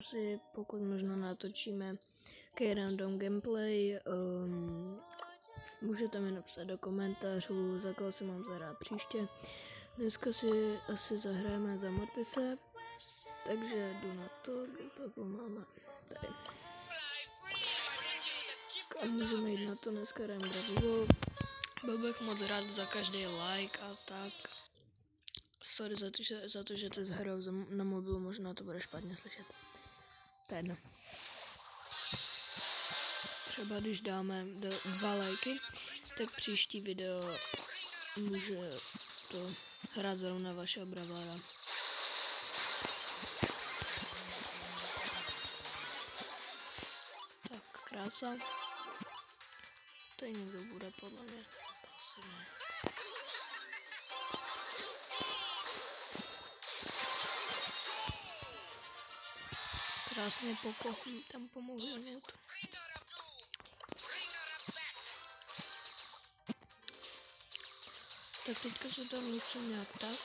si pokud možno natočíme random gameplay. Můžete mi napsat do komentářů, za koho si mám zahrát příště. Dneska si asi zahrajeme za Mortise, takže jdu na to, pak ho máme tady. A můžeme jít na to, dneska hrajeme Bravivo. Byl bych moc rád za každý like a tak. Sorry za to, že ty hraju na mobilu, možná to bude špatně slyšet. To je jedno. Třeba když dáme 2 lajky, tak příští video může to hrát zrovna vašeho Bravlara. Tak, krása. Tady někdo bude podle mě. Asi ne. Krásně pokochím, tam pomohu hned. Tak teďka se tam musím nějak tak.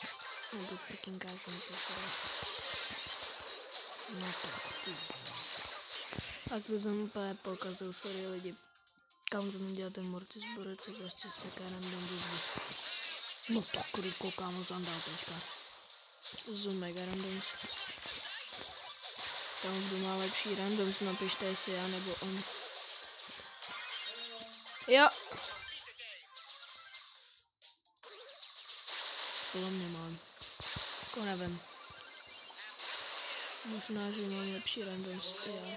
Nebo pekinká jsem poslala. No tak ty. Tak to jsem úplně pokazil, sorry lidi. Kam to nedělá ten Mortis borec, se prostě seká random výzvy. No tak ryko, kámo, zandal teďka. Zoom mega randoms. Tam kdo má lepší randoms, napište jestli já nebo on. Jo. Podle mě mám. Jako nevím. Možná, že mám lepší randoms i já.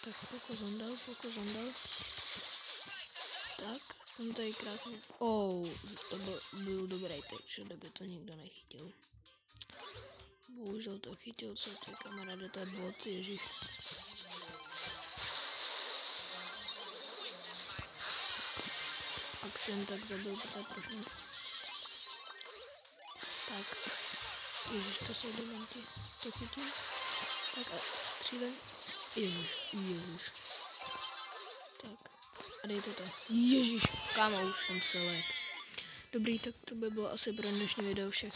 Tak poko zandal. Tak, jsem tady krásně. To byl dobrý teď, že by to nikdo nechytil. Bohužel to chytil, co ty kamaráde, to je bot, ježiš. Ak jsem tak zabil, to je trochu. Tak, ježiš, to jsou demanty, to chytím. Tak a střílej. Ježiš. Tak, a dejte to. Ježiš, kámo, už jsem se lék. Dobrý, tak to by bylo asi pro dnešní video všechno.